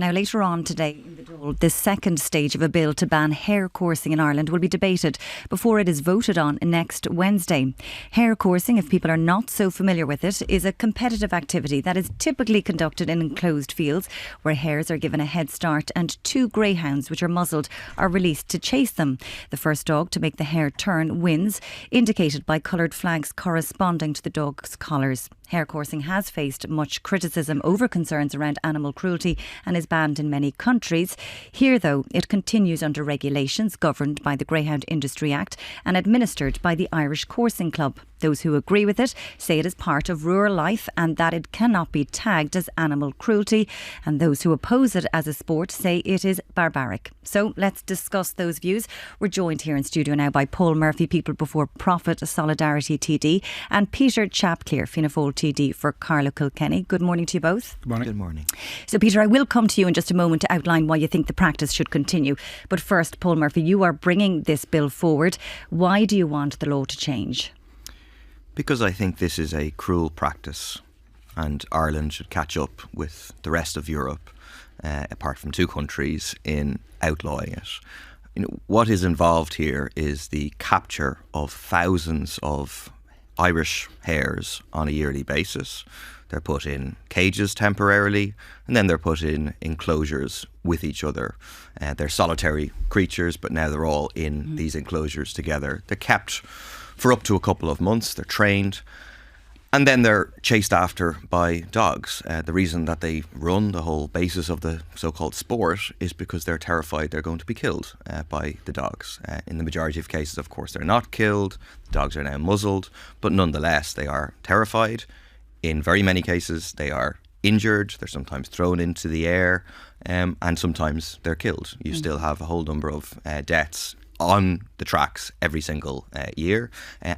Now, later on today in the Dáil, the second stage of a bill to ban hare coursing in Ireland will be debated before it is voted on next Wednesday. Hare coursing, if people are not so familiar with it, is a competitive activity that is typically conducted in enclosed fields where hares are given a head start and two greyhounds, which are muzzled, are released to chase them. The first dog to make the hare turn wins, indicated by coloured flags corresponding to the dog's collars. Hare coursing has faced much criticism over concerns around animal cruelty and is banned in many countries. Here, though, it continues under regulations governed by the Greyhound Industry Act and administered by the Irish Coursing Club. Those who agree with it say it is part of rural life and that it cannot be tagged as animal cruelty. And those who oppose it as a sport say it is barbaric. So let's discuss those views. We're joined here in studio now by Paul Murphy, People Before Profit Solidarity TD, and Peter Chapclear, Fianna Fáil TD for Carlow-Kilkenny. Good morning to you both. Good morning. Good morning. So Peter, I will come to you in just a moment to outline why you think the practice should continue. But first, Paul Murphy, you are bringing this bill forward. Why do you want the law to change? Because I think this is a cruel practice and Ireland should catch up with the rest of Europe, apart from two countries, in outlawing it. What is involved here is the capture of thousands of Irish hares on a yearly basis. They're put in cages temporarily and then they're put in enclosures with each other. They're solitary creatures, but now they're all in these enclosures together. They're kept for up to a couple of months. They're trained and then they're chased after by dogs. The reason that they run, the whole basis of the so-called sport, is because they're terrified they're going to be killed by the dogs. In the majority of cases, of course, they're not killed. The dogs are now muzzled, but nonetheless they are terrified. In very many cases they are injured. They're sometimes thrown into the air and sometimes they're killed. You still have a whole number of deaths on the tracks every single year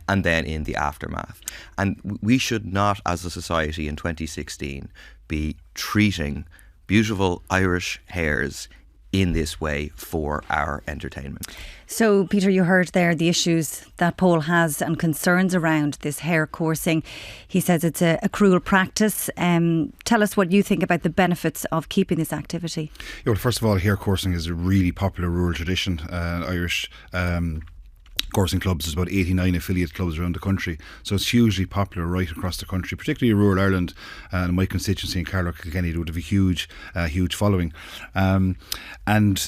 and then in the aftermath. And we should not, as a society in 2016, be treating beautiful Irish hares in this way for our entertainment. So, Peter, you heard there the issues that Paul has and concerns around this hare coursing. He says it's a cruel practice. Tell us what you think about the benefits of keeping this activity. Yeah, well, first of all, hare coursing is a really popular rural tradition. Irish coursing clubs, there's about 89 affiliate clubs around the country, so it's hugely popular right across the country, particularly in rural Ireland. And my constituency in Carlow-Kilkenny would have a huge following. And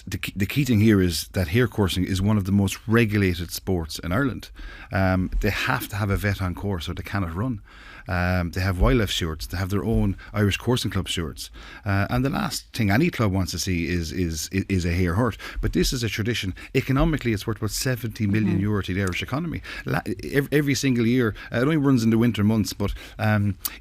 the key thing here is that hare coursing is one of the most regulated sports in Ireland. They have to have a vet on course or they cannot run. They have wildlife stewards. They have their own Irish Coursing Club stewards. And the last thing any club wants to see is a hare hurt. But this is a tradition. Economically, it's worth about 70 million euro to the Irish economy. Every single year, it only runs in the winter months, but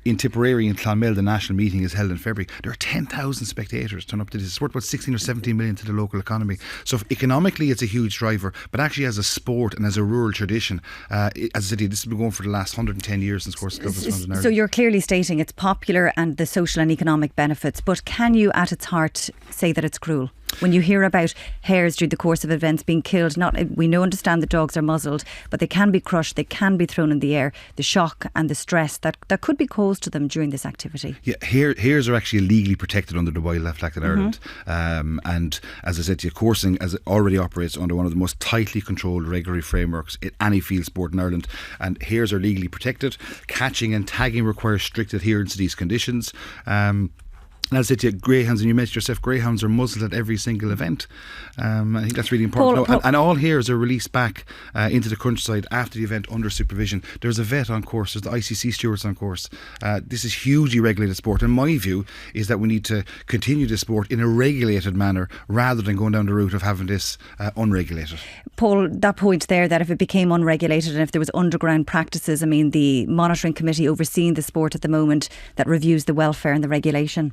in Tipperary and Clonmel, the national meeting is held in February. There are 10,000 spectators turn up to this. It's worth about 16 or 17 million to the local economy. So economically, it's a huge driver. But actually, as a sport and as a rural tradition, as I said, this has been going for the last 110 years since Coursing Club was founded in Ireland. So you're clearly stating it's popular and the social and economic benefits, but can you at its heart say that it's cruel? When you hear about hares during the course of events being killed, we understand the dogs are muzzled, but they can be crushed, they can be thrown in the air. The shock and the stress that could be caused to them during this activity. Yeah, hares are actually legally protected under the Wildlife Act in Ireland. And as I said to you, coursing as it already operates under one of the most tightly controlled regulatory frameworks in any field sport in Ireland. And hares are legally protected. Catching and tagging requires strict adherence to these conditions. And as I said to you, greyhounds, and you mentioned yourself, greyhounds are muzzled at every single event. I think that's really important. And all hares are released back into the countryside after the event under supervision. There's a vet on course, there's the ICC stewards on course. This is hugely regulated sport, and my view is that we need to continue this sport in a regulated manner rather than going down the route of having this unregulated. Paul, that point there, that if it became unregulated and if there was underground practices, I mean, the monitoring committee overseeing the sport at the moment that reviews the welfare and the regulation.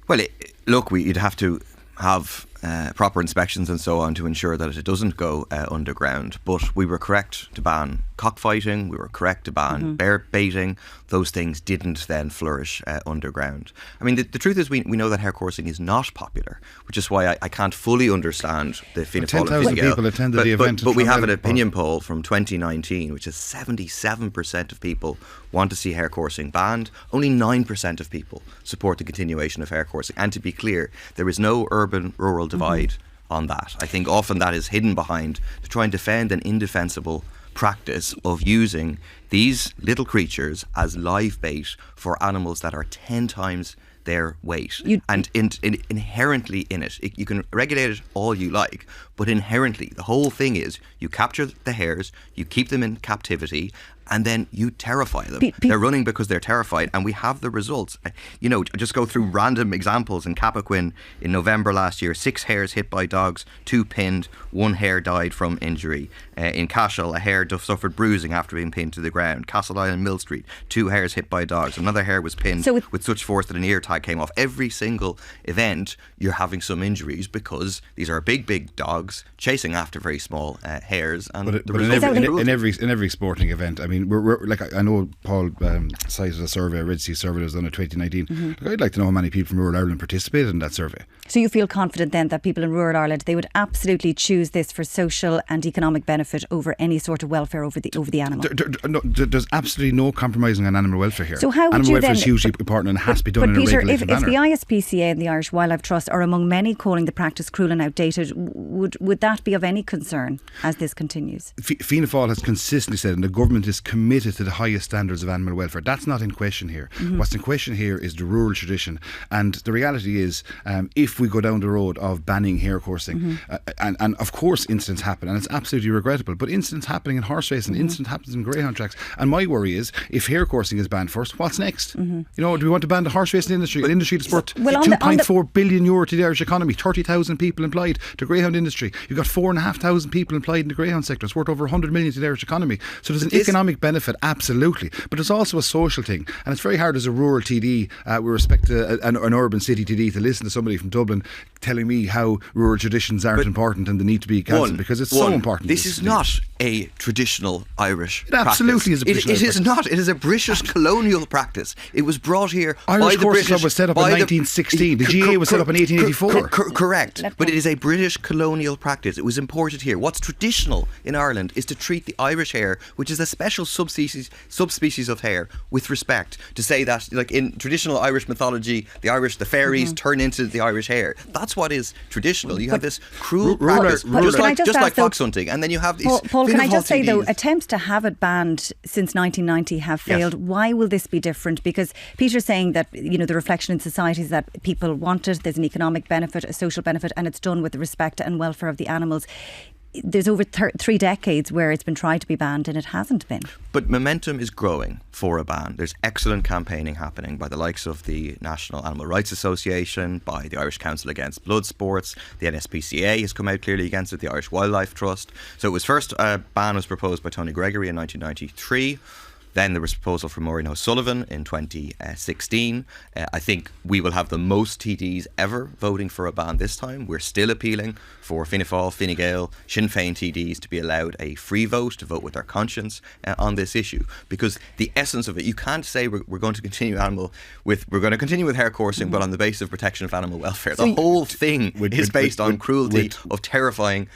Well, look, you'd have to have proper inspections and so on to ensure that it doesn't go underground. But we were correct to ban cockfighting, we were correct to ban bear baiting. Those things didn't then flourish underground. I mean, the truth is we know that hare coursing is not popular, which is why I can't fully understand the Fianna Fáil 10,000 people attended the event. But we have an opinion poll from 2019, which is 77% of people want to see hare coursing banned. Only 9% of people support the continuation of hare coursing. And to be clear, there is no urban-rural divide on that. I think often that is hidden behind to try and defend an indefensible practice of using these little creatures as live bait for animals that are 10 times their weight. And inherently in it, you can regulate it all you like, but inherently the whole thing is you capture the hares, you keep them in captivity, and then you terrify them. They're running because they're terrified, and we have the results. Just go through random examples. In Cappoquin in November last year, 6 hares hit by dogs, 2 pinned, 1 hare died from injury. In Cashel, a hare suffered bruising after being pinned to the ground. Castle Island, Mill Street, 2 hares hit by dogs. Another hare was pinned with such force that an ear tag came off. Every single event, you're having some injuries because these are big dogs chasing after very small hares. And in every sporting event, I mean, we're like, I know Paul cited a survey, a Red Sea survey that was done in 2019. I'd like to know how many people from rural Ireland participated in that survey. So you feel confident then that people in rural Ireland, they would absolutely choose this for social and economic benefit over any sort of welfare over the animal? There's absolutely no compromising on animal welfare here. So how would animal you welfare then, is hugely important and has to be done in a regulated manner. If the ISPCA and the Irish Wildlife Trust are among many calling the practice cruel and outdated, would that be of any concern as this continues? Fianna Fáil has consistently said, and the government is committed to the highest standards of animal welfare. That's not in question here. What's in question here is the rural tradition. And the reality is, if we go down the road of banning hare coursing, and of course incidents happen, and it's absolutely regrettable, but incidents happening in horse racing, incident happens in greyhound tracks. And my worry is, if hare coursing is banned first, what's next? Do we want to ban the horse racing industry? An industry that's worth €2.4 billion to the Irish economy, 30,000 people employed. The greyhound industry, you've got 4,500 people employed in the greyhound sector. It's worth over 100 million to the Irish economy. So there's an economic benefit, absolutely, but it's also a social thing. And it's very hard as a rural TD, with respect to an urban city TD, to listen to somebody from Dublin telling me how rural traditions aren't important and they need to be cancelled, because it's so important. This is not a traditional Irish practice. It absolutely is a traditional practice. It is not. It is a British colonial practice. It was brought here by the Coursing British. Club was set up in 1916. The GA was set up in 1884. Correct. But it is a British colonial practice. It was imported here. What's traditional in Ireland is to treat the Irish hare, which is a special subspecies of hare, with respect. To say that, like in traditional Irish mythology, the fairies turn into the Irish hare. That's what is traditional. You have this cruel practice, just like fox hunting, and then you have these. Paul, can I just say though, attempts to have it banned since 1990 have failed. Yes. Why will this be different? Because Peter's saying that the reflection in society is that people want it. There's an economic benefit, a social benefit, and it's done with the respect and welfare of the animals. There's over 3 decades where it's been tried to be banned and it hasn't been. But momentum is growing for a ban. There's excellent campaigning happening by the likes of the National Animal Rights Association, by the Irish Council Against Blood Sports. The NSPCA has come out clearly against it, the Irish Wildlife Trust. So it was first, a ban was proposed by Tony Gregory in 1993. Then there was a proposal from Maureen O'Sullivan in 2016. I think we will have the most TDs ever voting for a ban this time. We're still appealing for Fianna Fáil, Fine Gael, Sinn Féin TDs to be allowed a free vote, to vote with their conscience on this issue. Because the essence of it, you can't say we're going to continue with hare coursing, but on the basis of protection of animal welfare. The whole thing is based on cruelty of terrifying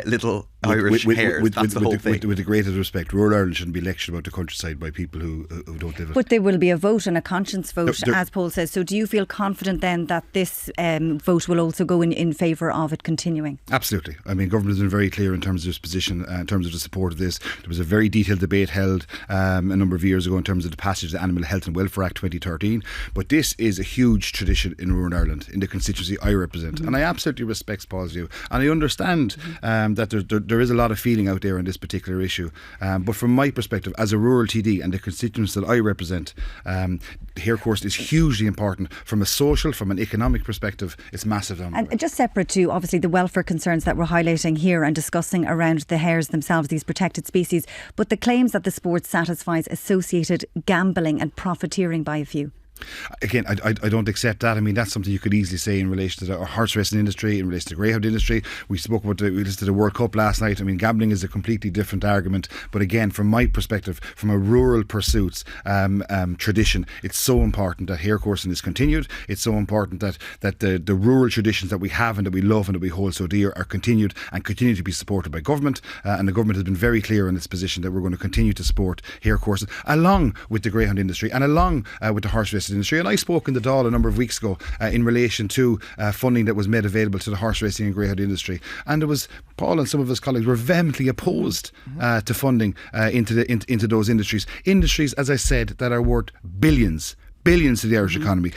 little Irish hares. That's the whole thing. With the greatest respect, rural Ireland shouldn't be lectured about the countryside by people who don't live it. But there will be a vote and a conscience vote, as Paul says. So do you feel confident then that this vote will also go in favour of it continuing? Absolutely. I mean, government has been very clear in terms of its position, in terms of the support of this. There was a very detailed debate held a number of years ago in terms of the passage of the Animal Health and Welfare Act 2013. But this is a huge tradition in rural Ireland, in the constituency I represent. And I absolutely respect Paul's view. And I understand that there is a lot of feeling out there on this particular issue. But from my perspective, as a rural TD and the constituents that I represent, hare coursing is hugely important from a social, from an economic perspective. It's massive. And just separate to obviously the welfare concerns that we're highlighting here and discussing around the hares themselves, these protected species, but the claims that the sport satisfies associated gambling and profiteering by a few. Again, I don't accept that. I mean, that's something you could easily say in relation to the horse racing industry, in relation to the greyhound industry. We listened to the World Cup last night. I mean, gambling is a completely different argument. But again, from my perspective, from a rural pursuits tradition, it's so important that hare coursing is continued. It's so important that the rural traditions that we have and that we love and that we hold so dear are continued and continue to be supported by government. And the government has been very clear in its position that we're going to continue to support hare coursing along with the greyhound industry and along with the horse racing industry. And I spoke in the Dáil a number of weeks ago in relation to funding that was made available to the horse racing and greyhound industry, and it was Paul and some of his colleagues were vehemently opposed to funding into those industries, as I said, that are worth billions to the Irish economy,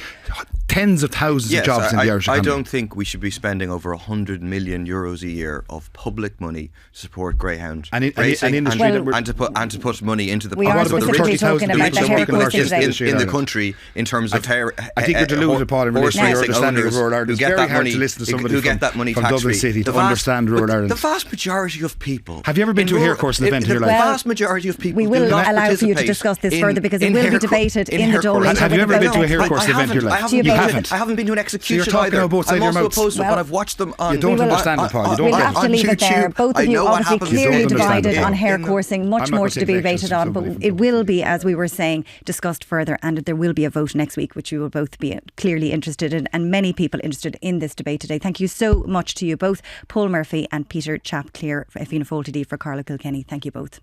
tens of thousands of jobs in the Irish economy. I don't think we should be spending over 100 million euros a year of public money to support greyhound racing and to put money into the pockets of the specifically talking about the hare coursing today in the country in terms of hare. I think you're deluded, Paul, in relation to your understanding of rural Ireland. It's very hard to listen to somebody from Dublin City to understand rural Ireland. The vast majority of people. Have you ever been to a hare coursing event in your life? The vast majority of people. We will allow for you to discuss this further because it will be debated in the Dáil. Have you ever been to a hare coursing event in your life? You haven't. I haven't been to an execution either. I'm also opposed to it, but I've watched them on. You don't understand it, Paul. You don't We'll have to leave it there. Both of you obviously clearly divided on hare coursing. Much more to be debated on, but it will be, as we were saying, discussed further, and there will be a vote next week, which you will both be clearly interested in, and many people interested in this debate today. Thank you so much to you both, Paul Murphy and Peter Chapclear, Fianna Fáil TD for Carlow-Kilkenny. Thank you both.